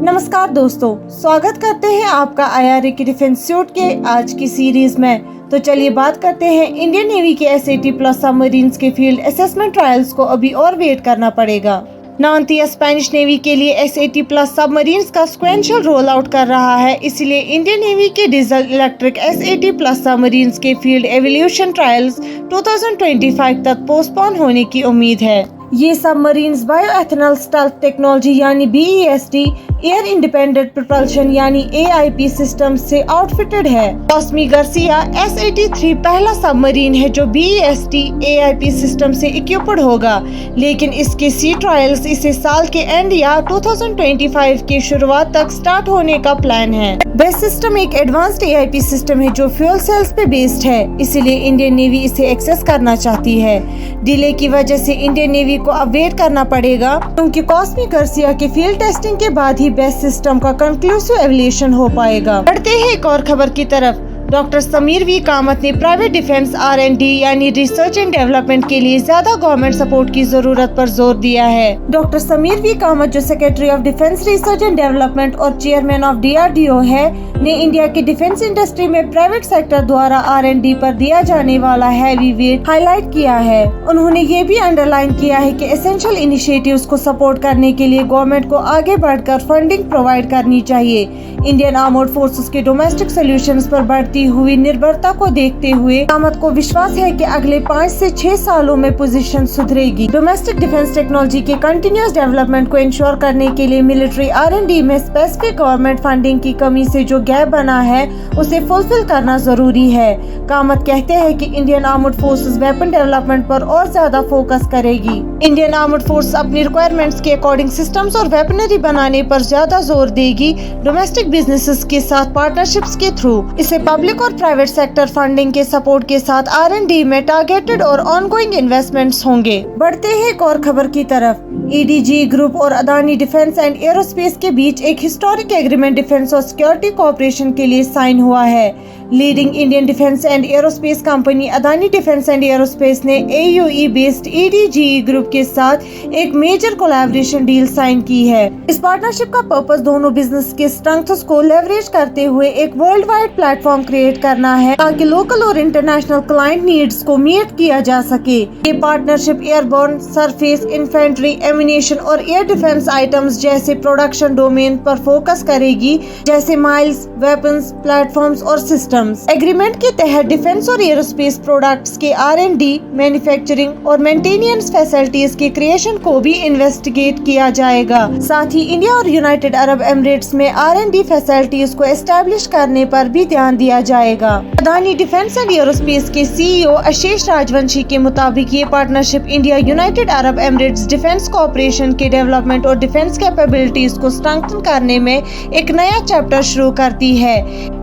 नमस्कार दोस्तों, स्वागत करते हैं आपका IRA की डिफेंस सूट के आज की सीरीज में। तो चलिए बात करते हैं इंडियन नेवी के SAT प्लस सबमरीन्स के फील्ड असेसमेंट ट्रायल्स को अभी और वेट करना पड़ेगा। नावंतिया स्पेनिश नेवी के लिए SAT प्लस सबमरीन्स का सिक्वेंशियल रोल आउट कर रहा है, इसलिए इंडियन नेवी के diesel electric SAT plus submarines के फील्ड एवोल्यूशन ट्रायल्स 2025 तक पोस्टपोन होने की उम्मीद है। ये सबमरीन्स बायोएथेनॉल स्टेल्थ टेक्नोलॉजी यानी BEST, एयर इंडिपेंडेंट प्रोपल्शन यानी AIP सिस्टम से आउटफिटेड है। कॉस्मी गार्सिया SAT-3 पहला सबमरीन है जो BEST AIP सिस्टम से इक्विप्ड होगा, लेकिन इसके सी ट्रायल्स इसे साल के एंड या 2025 की शुरुआत तक स्टार्ट होने का प्लान है। बेस सिस्टम एक एडवांस्ड AIP सिस्टम है जो फ्यूल सेल्स पे बेस्ड है, इसीलिए इंडियन नेवी इसे एक्सेस करना चाहती है। डिले की वजह से इंडियन नेवी को अब वेट करना पड़ेगा, क्योंकि कॉस्मी गार्सिया के फील्ड टेस्टिंग के बाद ही बेस सिस्टम का कंक्लूसिव एवल्यूशन हो पाएगा। बढ़ते हैं एक और खबर की तरफ। डॉक्टर समीर वी कामत ने प्राइवेट डिफेंस R&D यानी रिसर्च एंड डेवलपमेंट के लिए ज्यादा गवर्नमेंट सपोर्ट की जरूरत पर जोर दिया है। डॉक्टर समीर वी कामत, जो secretary of defence research and development और चेयरमैन ऑफ DRDO है, ने इंडिया की डिफेंस इंडस्ट्री में प्राइवेट सेक्टर द्वारा R&D पर दिया जाने वाला हैवी वेट हाईलाइट किया है। उन्होंने ये भी अंडरलाइन किया है कि एसेंशियल इनिशिएटिव्स को सपोर्ट करने के लिए गवर्नमेंट को आगे बढ़कर फंडिंग प्रोवाइड करनी चाहिए। इंडियन आर्म्ड फोर्सेस के डोमेस्टिक सोल्यूशंस पर बढ़ती हुई निर्भरता को देखते हुए कामत को विश्वास है कि अगले 5 से 6 सालों में पोजीशन सुधरेगी। डोमेस्टिक डिफेंस टेक्नोलॉजी के कंटिन्यूअस डेवलपमेंट को इंश्योर करने के लिए मिलिट्री R&D में स्पेसिफिक गवर्नमेंट फंडिंग की कमी से जो गैप बना है उसे फुलफिल करना जरूरी है। कामत कहते हैं कि Indian armed forces weapon development पर और ज्यादा फोकस करेगी। इंडियन आर्म्ड फोर्स अपनी रिक्वायरमेंट्स के अकॉर्डिंग सिस्टम्स और वेपनरी बनाने पर ज्यादा जोर देगी, डोमेस्टिक बिजनेसेस के साथ पार्टनरशिप्स के थ्रू। इसे पब्लिक और प्राइवेट सेक्टर फंडिंग के सपोर्ट के साथ R&D में टारगेटेड और ऑनगोइंग इन्वेस्टमेंट्स होंगे। बढ़ते हैं एक और खबर की तरफ। EDG ग्रुप और अदानी डिफेंस एंड एरोस्पेस के बीच एक हिस्टोरिक एग्रीमेंट डिफेंस और सिक्योरिटी कोऑपरेशन के लिए साइन हुआ है। Leading Indian defence and aerospace company Adani defence and aerospace ने AUE बेस्ड EDG ग्रुप के साथ एक मेजर कोलैबोरेशन डील साइन की है। इस पार्टनरशिप का पर्पस दोनों बिजनेस के स्ट्रेंथ्स को लेवरेज करते हुए एक वर्ल्ड वाइड प्लेटफॉर्म क्रिएट करना है, ताकि लोकल और इंटरनेशनल क्लाइंट नीड्स को मीट किया जा सके। ये partnership airborne, surface, infantry, ammunition और एयर डिफेंस आइटम्स जैसे प्रोडक्शन डोमेन पर फोकस करेगी, जैसे माइल्स, वेपन्स, प्लेटफॉर्म्स और सिस्टम्स। एग्रीमेंट के तहत डिफेंस और एरोस्पेस प्रोडक्ट्स के R&D, मैन्युफैक्चरिंग और मेंटेनेंस फैसिलिटीज के क्रिएशन को भी इन्वेस्टिगेट किया जाएगा। साथ ही इंडिया और यूनाइटेड अरब एमिरेट्स में R&D फैसिलिटीज को एस्टेब्लिश करने पर भी ध्यान दिया जाएगा। अदानी डिफेंस एंड एरोस्पेस के CEO आशीष राजवंशी के मुताबिक ये partnership India United Arab Emirates defence cooperation के डेवलपमेंट और डिफेंस कैपेबिलिटीज को स्ट्रेंथन करने में एक नया चैप्टर शुरू करती है।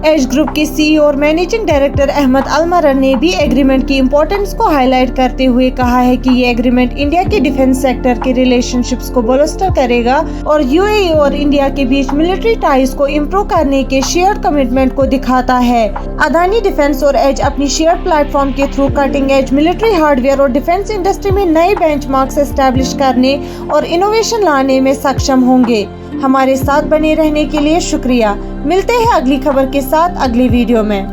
एज ग्रुप के CEO और मैनेजिंग डायरेक्टर अहमद अलमरन ने भी एग्रीमेंट की इम्पोर्टेंस को हाईलाइट करते हुए कहा है कि ये एग्रीमेंट इंडिया के डिफेंस सेक्टर के रिलेशनशिप्स को बोलस्टर करेगा और UAE और इंडिया के बीच मिलिट्री टाइज को इम्प्रूव करने के शेयर्ड कमिटमेंट को दिखाता है। अदानी डिफेंस और एज अपनी शेयर्ड प्लेटफॉर्म के through cutting edge military hardware और डिफेंस इंडस्ट्री में नए बेंचमार्क्स एस्टेब्लिश करने और इनोवेशन लाने में सक्षम होंगे। हमारे साथ बने रहने के लिए शुक्रिया। मिलते हैं अगली खबर के साथ अगली वीडियो में।